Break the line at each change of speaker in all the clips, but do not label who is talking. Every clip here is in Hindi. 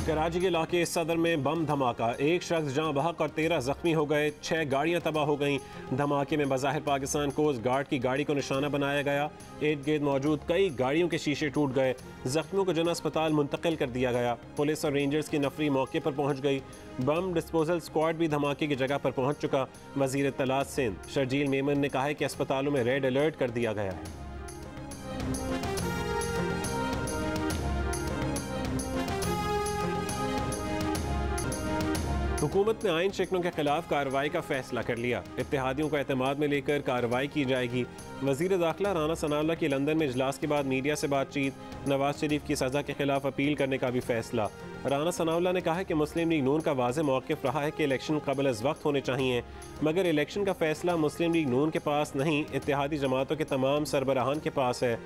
कराची के इलाके सदर में बम धमाका, एक शख्स जहां बहक और 13 जख्मी हो गए, 6 गाड़ियां तबाह हो गईं। धमाके में बज़ाहिर पाकिस्तान कोस्ट गार्ड की गाड़ी को निशाना बनाया गया। इर्द गिर्द मौजूद कई गाड़ियों के शीशे टूट गए। जख्मियों को जना अस्पताल मुंतकिल कर दिया गया। पुलिस और रेंजर्स की नफरी मौके पर पहुंच गई। बम डिस्पोजल स्क्वाड भी धमाके की जगह पर पहुंच चुका। वजीर इत्तलात सिंध शर्जील मेमन ने कहा है कि अस्पतालों में रेड अलर्ट कर दिया गया है। हुकूमत ने आइन शिकनों के खिलाफ कार्रवाई का फैसला कर लिया। इत्तेहादियों को एतमाद में लेकर कार्रवाई की जाएगी। वजीर दाखिला राना सनाउल्लाह की लंदन में इजलास के बाद मीडिया से बातचीत। नवाज शरीफ की सज़ा के खिलाफ अपील करने का भी फैसला। राना सनाउल्लाह ने कहा है कि मुस्लिम लीग नून का वाज़ेह मौक़िफ़ रहा है कि इलेक्शन क़ब्ल अज़ वक्त होने चाहिए, मगर इलेक्शन का फैसला मुस्लिम लीग नून के पास नहीं, इत्तेहादी जमातों के तमाम सरबराहान के पास है।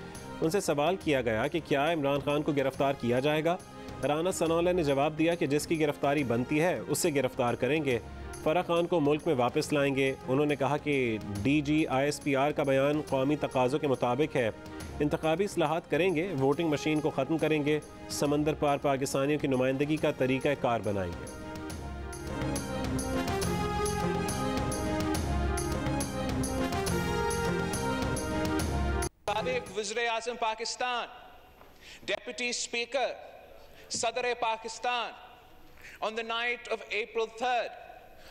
उनसे सवाल किया गया कि क्या इमरान खान को गिरफ्तार किया जाएगा। राना सनाउल्लाह ने जवाब दिया कि जिसकी गिरफ्तारी बनती है उससे गिरफ्तार करेंगे। फ़रा खान को मुल्क में वापस लाएंगे। उन्होंने कहा कि DG/ISPR का बयान कौमी तकाज़ों के मुताबिक है। इंतखाबी इस्लाहात करेंगे, वोटिंग मशीन को ख़त्म करेंगे, समंदर पार पाकिस्तानियों की नुमाइंदगी का तरीक़ा कार बनाएंगे।
साबिक़ वज़ीर-ए-आज़म Pakistan, deputy speaker Sadr Pakistan, on the night of April 3rd,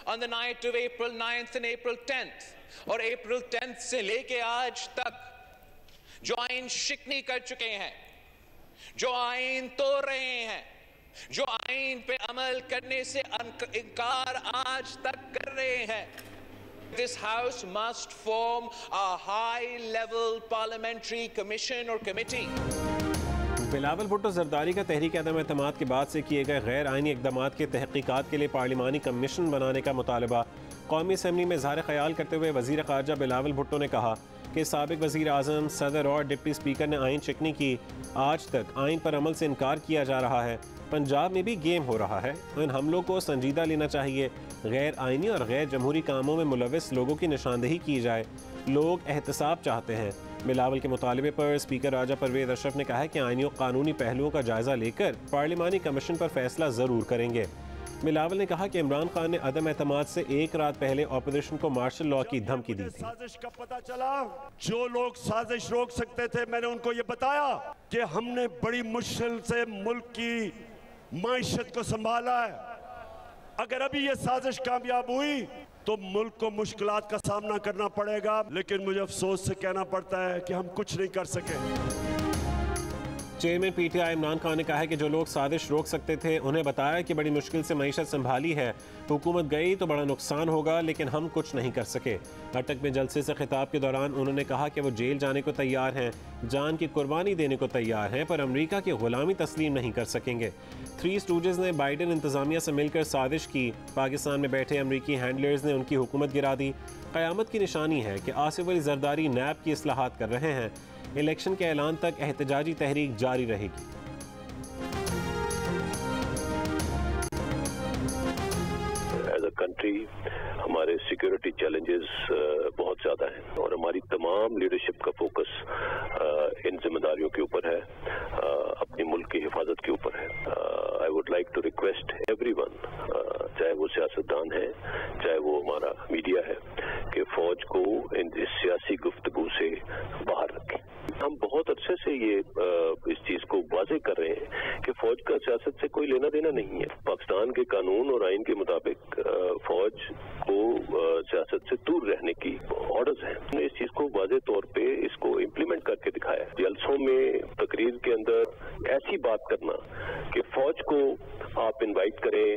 on the night of April 9th and April 10th, और April 10th से लेके आज तक जो आइन शिकनी कर चुके हैं, जो आइन तोड़ रहे हैं, जो आइन पे अमल करने से इनकार आज तक कर रहे हैं, This House must form a high-level parliamentary commission or committee.
Bilawal Bhutto Zardari का तहरीक अदम एतमाद के बाद से किए गए गैर आइनी इक़दामात के तहक़ीक़ात के लिए पार्लिमानी कमीशन बनाने का मुतालबा। कौमी असम्बली में इज़हार ख़याल करते हुए वज़ीर ख़ारजा बिलावल भुट्टो ने कहा कि साबिक़ वज़ीर आज़म, सदर और डिप्टी स्पीकर ने आइन शिकनी की। आज तक आइन पर अमल से इनकार किया जा रहा है। पंजाब में भी गेम हो रहा है। इन हमलों को संजीदा लेना चाहिए। गैर आइनी और गैर जमहूरी कामों में मुलविस लोगों की निशानदेही की जाए। लोग एहतसाब चाहते हैं। बिलावल के मुतालबे पर स्पीकर राजा परवेज़ अशरफ ने कहा है कि आइनी और कानूनी पहलुओं का जायजा लेकर पार्लिमानी कमीशन पर फैसला ज़रूर करेंगे। बिलावल ने कहा कि इमरान खान ने अदम एतमाद से एक रात पहले ऑपोजिशन को मार्शल लॉ की धमकी दी थी।
साजिश का पता चला, जो लोग साजिश रोक सकते थे, मैंने उनको ये बताया कि हमने बड़ी मुश्किल से मुल्क की माइशत को संभाला है। अगर अभी ये साजिश कामयाब हुई तो मुल्क को मुश्किलात का सामना करना पड़ेगा, लेकिन मुझे अफसोस से कहना पड़ता है कि हम कुछ नहीं कर सके।
चेयरमैन PTI इमरान खान ने कहा है कि जो लोग साजिश रोक सकते थे उन्हें बताया कि बड़ी मुश्किल से मईशत संभाली है, हुकूमत गई तो बड़ा नुकसान होगा, लेकिन हम कुछ नहीं कर सके। अटक में जलसे से खिताब के दौरान उन्होंने कहा कि वो जेल जाने को तैयार हैं, जान की कुर्बानी देने को तैयार हैं, पर अमरीका की गुलामी तस्लीम नहीं कर सकेंगे। 3 स्टूडेंट्स ने बाइडन इंतजामिया से मिलकर साजिश की। पाकिस्तान में बैठे अमरीकी हैंडलर्स ने उनकी हुकूमत गिरा दी। क़यामत की निशानी है कि आसिफ अली जरदारी नैब की इस्लाहात कर रहे हैं। इलेक्शन के ऐलान तक एहतजाजी तहरीक जारी रहेगी।
एज अ कंट्री हमारे सिक्योरिटी चैलेंजेस बहुत ज़्यादा हैं और हमारी तमाम लीडरशिप का फोकस इन जिम्मेदारियों के ऊपर है, अपनी मुल्क की हिफाजत के ऊपर है। I would like to request everyone, चाहे वो सियासतदान है, चाहे वो हमारा मीडिया है, कि फौज को इस सियासी गुफ्तगू से बाहर रखें। हम बहुत अच्छे से ये इस चीज को वाज़ेह कर रहे हैं कि फौज का सियासत से कोई लेना देना नहीं है। पाकिस्तान के कानून और आइन के मुताबिक फौज को सियासत से दूर रहने की ऑर्डर्स हैं। हमने इस चीज को वाज़ेह तौर पे इसको इम्प्लीमेंट करके दिखाया है। जलसों में, तकरीर के अंदर ऐसी बात करना कि फौज को आप इनवाइट करें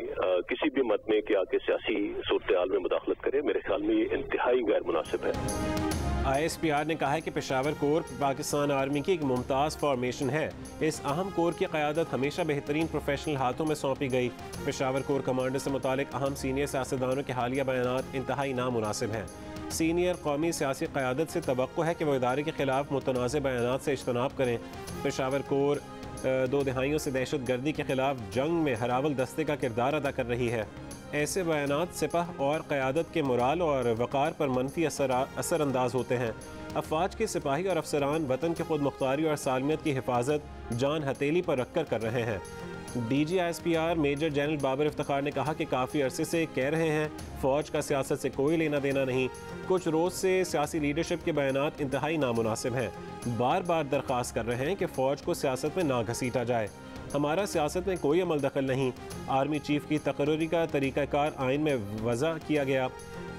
किसी भी मत में कि आके सियासी सूरत-ए-हाल में मुदाखलत करें, मेरे ख्याल में ये इंतहाई गैर मुनासिब है।
ISPR ने कहा है कि पेशावर कोर पाकिस्तान आर्मी की एक मुमताज़ फॉर्मेशन है। इस अहम कोर की क़यादत हमेशा बेहतरीन प्रोफेशनल हाथों में सौंपी गई। पेशावर कोर कमांडर से मुतालिक अहम सीनियर सियासतदानों के हालिया बयानात इंतहाई नामुनासिब हैं। सीनियर कौमी सियासी क़यादत से तवक्को है कि वह इदारे के खिलाफ मुतनाज़ बयानात से इज्तनाब करें। पेशावर कोर 2 दहाइयों से दहशत गर्दी के खिलाफ जंग में हरावल दस्ते का किरदार अदा कर रही है। ऐसे बयानात सिपह और क़यादत के मोराल और वक़ार पर मनफी असर अंदाज होते हैं। अफवाज के सिपाही और अफसरान वतन की खुद मुख्तारी और सालमियत की हिफाजत जान हथेली पर रखकर कर रहे हैं। DGISPR major general Babar Iftikhar ने कहा कि काफ़ी अरसे से कह रहे हैं फ़ौज का सियासत से कोई लेना देना नहीं। कुछ रोज़ से सियासी लीडरशिप के बयानात इंतहाई नामुनासिब हैं। बार बार दरख्वास्त कर रहे हैं कि फ़ौज को सियासत में ना घसीटा जाए। हमारा सियासत में कोई अमल दखल नहीं। आर्मी चीफ की तकर्री का तरीक़ाकार आइन में वज़ा किया गया।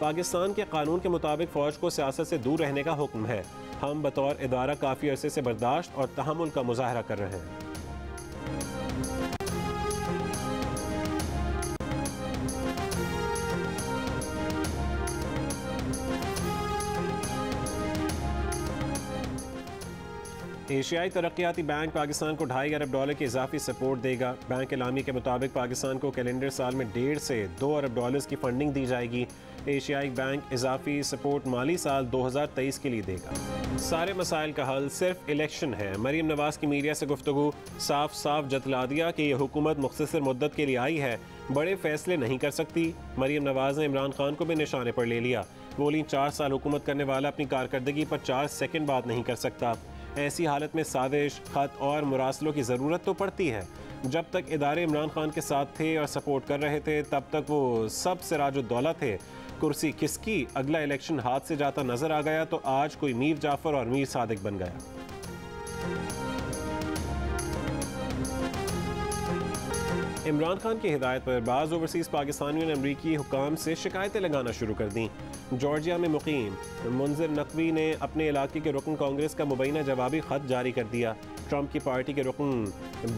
पाकिस्तान के कानून के मुताबिक फ़ौज को सियासत से दूर रहने का हुक्म है। हम बतौर इदारा काफ़ी अरसे से बर्दाश्त और तहम्मुल का मुजाहरा कर रहे हैं। एशियाई तरक्याती बैंक पाकिस्तान को $2.5 अरब की इजाफी सपोर्ट देगा। बैंक एलामी के मुताबिक पाकिस्तान को कैलेंडर साल में $1.5 से $2 अरब की फंडिंग दी जाएगी। एशियाई बैंक इजाफी सपोर्ट माली साल 2023 के लिए देगा। सारे मसाइल का हल सिर्फ इलेक्शन है। मरीम नवाज की मीडिया से गुफ्तगू साफ साफ जतला दिया कि यह हुकूमत मुख्तसर मुद्दत के लिए आई है, बड़े फैसले नहीं कर सकती। मरीम नवाज ने इमरान खान को भी निशाने पर ले लिया। बोली 4 साल हुकूमत करने वाला अपनी कारकर्दगी पर 4 सेकंड बात नहीं कर सकता। ऐसी हालत में साजिश, खत और मुरासलों की ज़रूरत तो पड़ती है। जब तक इदारे इमरान खान के साथ थे और सपोर्ट कर रहे थे तब तक वो सब सिराजुद्दौला थे। कुर्सी किसकी अगला इलेक्शन हाथ से जाता नजर आ गया तो आज कोई मीर जाफर और मीर सादिक बन गया। इमरान खान की हिदायत पर बाज़ ओवरसीज़ पाकिस्तानियों ने अमरीकी हुकाम से शिकायतें लगाना शुरू कर दी। जॉर्जिया में मुकीम मुंजिर नकवी ने अपने इलाके के रुकन कांग्रेस का मुबैना जवाबी ख़त जारी कर दिया। ट्रंप की पार्टी के रुकन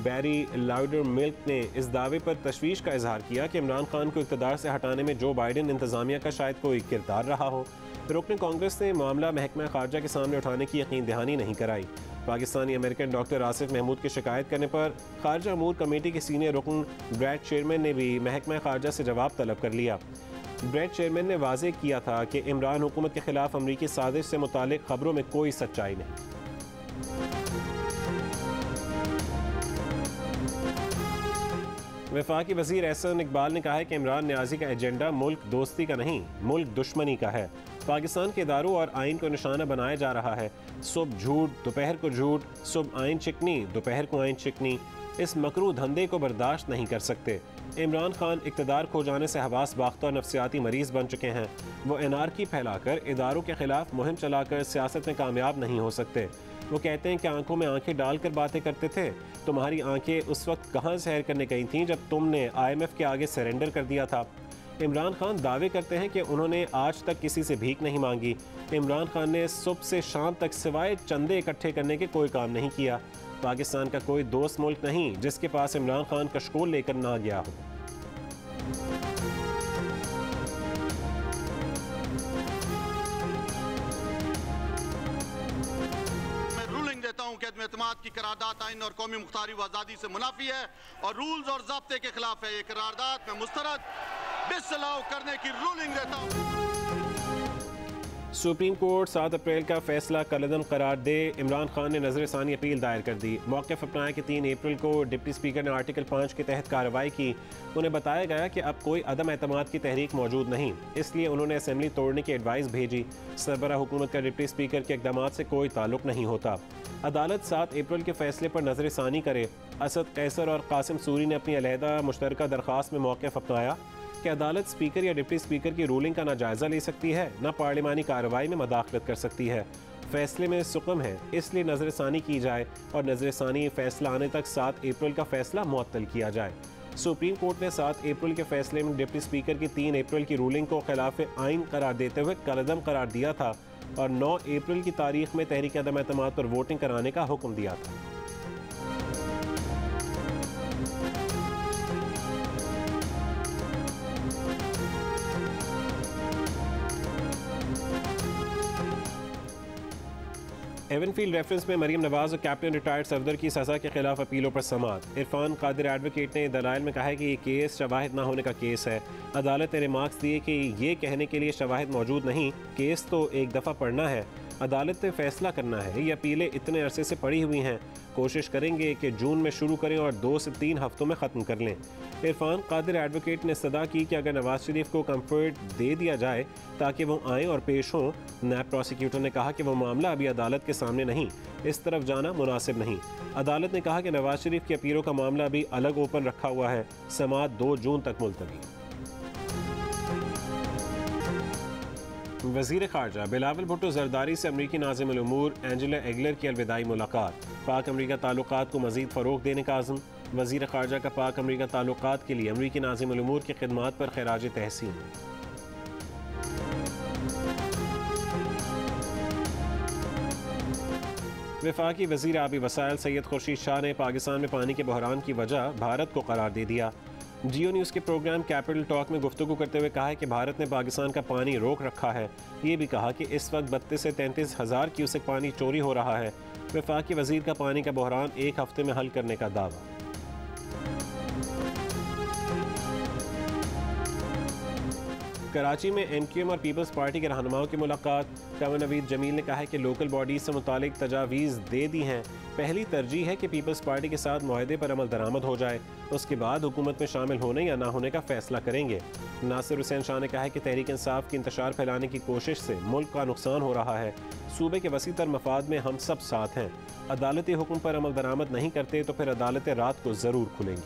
बैरी लाउडर मिल्क ने इस दावे पर तशवीश का इजहार किया कि इमरान खान को इक़्तिदार से हटाने में जो बाइडन इंतज़ामिया का शायद कोई किरदार रहा हो। रुकन कांग्रेस ने मामला महकमा खारजा के सामने उठाने की यकीन दहानी नहीं कराई। पाकिस्तानी अमेरिकन डॉक्टर आसिफ महमूद की शिकायत करने पर खारजा अमूर कमेटी के सीनियर रुकन ब्रैड चेयरमैन ने भी महकमा खारजा से जवाब तलब कर लिया। ब्रैड चेयरमैन ने वाज़ेह किया था कि इमरान हुकूमत के खिलाफ अमरीकी साजिश से मुतालिक खबरों में कोई सच्चाई नहीं। वफाकी वज़ीर एहसन इकबाल ने कहा है कि इमरान न्याजी का एजेंडा मुल्क दोस्ती का नहीं, मुल्क दुश्मनी का है। पाकिस्तान के इदारों और आइन को निशाना बनाया जा रहा है। सुबह झूठ, दोपहर को झूठ, सुबह आइन चिकनी, दोपहर को आइन चिकनी। इस मकरू धंधे को बर्दाश्त नहीं कर सकते। इमरान खान इक़्तिदार खो जाने से हवास बाख्ता और नफ्सियाती मरीज़ बन चुके हैं। वो एनार्की फैलाकर इदारों के खिलाफ मुहिम चलाकर सियासत में कामयाब नहीं हो सकते। वो कहते हैं कि आंखों में आंखें डालकर बातें करते थे। तुम्हारी आंखें उस वक्त कहाँ सैर करने गई थीं जब तुमने IMF के आगे सरेंडर कर दिया था। इमरान खान दावे करते हैं कि उन्होंने आज तक किसी से भीख नहीं मांगी। इमरान खान ने सुबह से शाम तक सिवाय चंदे इकट्ठे करने के कोई काम नहीं किया। पाकिस्तान का कोई दोस्त मुल्क नहीं जिसके पास इमरान खान कशकोल लेकर ना गया हो।
एतमाद की करारदाद आइन और कौमी मुख्तारी व आज़ादी से मुनाफी है और रूल्स और ज़ाब्ते के खिलाफ है। ये करारदाद में मुस्तरद डिसअलाउ करने की रूलिंग देता हूँ।
सुप्रीम कोर्ट 7 अप्रैल का फैसला कलअदम करार दे। इमरान खान ने नजरसानी अपील दायर कर दी। मौक़िफ़ अपनाया कि 3 अप्रैल को डिप्टी स्पीकर ने आर्टिकल 5 के तहत कार्रवाई की। उन्हें बताया गया कि अब कोई अदम एतमाद की तहरीक मौजूद नहीं, इसलिए उन्होंने असेंबली तोड़ने की एडवाइस भेजी। सरबराह हुकूमत का डिप्टी स्पीकर के इक़दामात से कोई ताल्लुक नहीं होता। अदालत 7 अप्रैल के फैसले पर नजरसानी करे। असद कैसर और कासिम सूरी ने अपनी अलहदा मुश्तरका दरख्वास्त में मौक़िफ़ अपनाया कि अदालत स्पीकर या डिप्टी स्पीकर की रूलिंग का ना जायज़ा ले सकती है, ना पार्लिमानी कार्रवाई में मदाखलत कर सकती है। फैसले में सुकम है, इसलिए नजरसानी की जाए और नजरसानी फैसला आने तक 7 अप्रैल का फैसला मुअत्तल किया जाए। सुप्रीम कोर्ट ने 7 अप्रैल के फैसले में डिप्टी स्पीकर की 3 अप्रैल की रूलिंग को खिलाफ आइन करार देते हुए कलअदम करार दिया था और 9 अप्रैल की तारीख में तहरीक अदम एतमाद पर वोटिंग कराने का हुक्म दिया था। एवनफील्ड रेफरेंस में मरीम नवाज और कैप्टन रिटायर्ड सफदर की सज़ा के खिलाफ अपीलों पर समाअत। इरफान कादिर एडवोकेट ने दलाइल में कहा है कि ये केस शवाहिद ना होने का केस है। अदालत ने रिमार्क्स दिए कि ये कहने के लिए शवाहिद मौजूद नहीं, केस तो एक दफ़ा पढ़ना है। अदालत ने फैसला करना है। ये अपीलें इतने अरसे से पड़ी हुई हैं, कोशिश करेंगे कि जून में शुरू करें और 2 से 3 हफ्तों में ख़त्म कर लें। इरफान कादिर एडवोकेट ने सदा की कि अगर नवाज शरीफ को कंफर्ट दे दिया जाए ताकि वो आएँ और पेश हों। नैब प्रोसिक्यूटर ने कहा कि वो मामला अभी अदालत के सामने नहीं, इस तरफ जाना मुनासिब नहीं। अदालत ने कहा कि नवाज शरीफ की अपीलों का मामला अभी अलग ओपन रखा हुआ है। समाअत 2 जून तक मुलतवी। वज़ीर ख़ारजा बिलावल भुट्टो ज़रदारी से अमरीकी नाज़िम उल उमूर एंजेला एगलर की अलविदाई मुलाकात। पाक अमरीका ताल्लुकात को मज़ीद फ़रोग़ देने का आज़म। वज़ीर ख़ारजा का पाक अमरीका ताल्लुकात के लिए अमरीकी नाज़िम उल उमूर की खिदमात पर ख़िराज तहसीन। वफाकी वज़ीर आबी वसाइल सैयद खुर्शीद शाह ने पाकिस्तान में पानी के बहरान की वजह भारत को करार दे दिया। जियो न्यूज़ के प्रोग्राम कैपिटल टॉक में गुफ्तगू करते हुए कहा है कि भारत ने पाकिस्तान का पानी रोक रखा है। ये भी कहा कि इस वक्त 32 से 33 हज़ार क्यूसेक पानी चोरी हो रहा है। वफाकी वज़ीर का पानी का बहरान 1 हफ्ते में हल करने का दावा। कराची में MQM और पीपल्स पार्टी के रहनुमाओं की मुलाकात। कमर नवीद जमील ने कहा है कि लोकल बॉडीज से मुतालिक तजावीज़ दे दी हैं। पहली तरजीह है कि पीपल्स पार्टी के साथ मुआहदे पर अमल दरामद हो जाए, उसके बाद हुकूमत में शामिल होने या ना होने का फैसला करेंगे। नासिर हुसैन शाह ने कहा है कि तहरीक इंसाफ की इंतशार फैलाने की कोशिश से मुल्क का नुकसान हो रहा है। सूबे के वसी तर मफाद में हम सब साथ हैं। अदालती हुक्म पर अमल दरामद नहीं करते तो फिर अदालतें रात को ज़रूर खुलेंगी।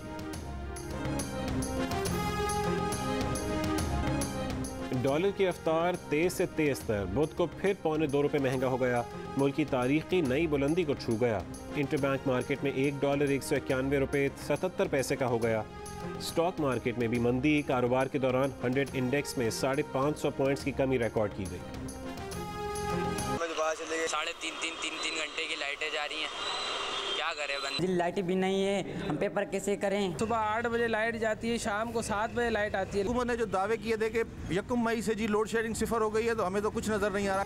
डॉलर की रफ्तार तेज से तेज तर बुध को फिर ₹2.25 महंगा हो गया। मुल्क की तारीखी नई बुलंदी को छू गया। इंटरबैंक मार्केट में $1 ₹191.77 का हो गया। स्टॉक मार्केट में भी मंदी। कारोबार के दौरान 100 इंडेक्स में 550 पॉइंट्स की कमी रिकॉर्ड की गई।
3.5 घंटे की लाइटें जा रही हैं, क्या करें बंद।
लाइटें भी नहीं है, हम पेपर कैसे करें।
सुबह 8 बजे लाइट जाती है, शाम को 7 बजे लाइट आती है।
हुकूमत ने जो दावे किए थे कि 1 मई से जी लोड शेडिंग 0 हो गई है, तो हमें तो कुछ नज़र नहीं आ रहा।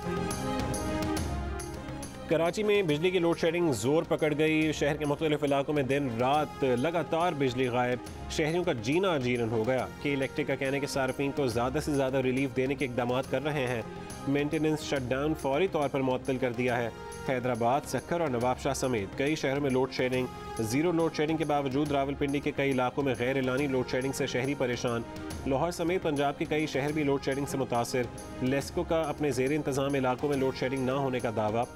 कराची में बिजली की लोड शेडिंग जोर पकड़ गई। शहर के मुख्तलिफ इलाकों में दिन रात लगातार बिजली गायब। शहरियों का जीना अजीरन हो गया। कि इलेक्ट्रिक का कहने के सार्फिन को ज़्यादा से ज़्यादा रिलीफ देने के इकदाम कर रहे हैं। मेंटेनेंस शटडाउन फौरी तौर पर मुअत्तल कर दिया है। हैदराबाद, सक्कर और नवाबशाह समेत कई शहरों में load shedding. Zero load shedding के बावजूद रावलपिंडी के कई इलाकों में गैर एलानी लोड शेडिंग से शहरी परेशान। लाहौर समेत पंजाब के कई शहर भी लोड शेडिंग से मुतासिर। लेस्को का अपने ज़ेर इंतज़ाम इलाकों में लोड शेडिंग ना होने का दावा।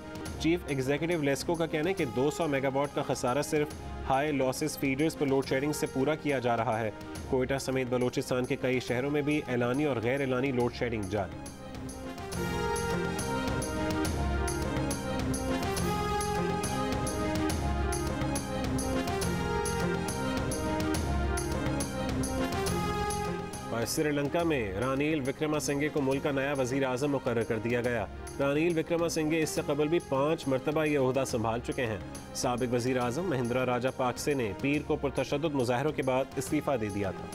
चीफ एग्जीक्यूटिव लेस्को का कहना है कि 200 मेगावाट का खसारा सिर्फ हाई लॉसेस फीडर्स पर लोड शेडिंग से पूरा किया जा रहा है। कोयटा समेत बलूचिस्तान के कई शहरों में भी एलानी और गैर एलानी लोड शेडिंग जारी। और श्रीलंका में रानील विक्रमासिंघे को मुल्क का नया वज़ीर आज़म मुकर्रर कर दिया गया। रानील विक्रमासिंघे इससे कबल भी 5 मरतबा ये ओहदा संभाल चुके हैं। साबिक वज़ीर आज़म महिंद्रा राजा पाक्से ने पीर को पुरतशद्दुद मुज़ाहरों के बाद इस्तीफ़ा दे दिया था।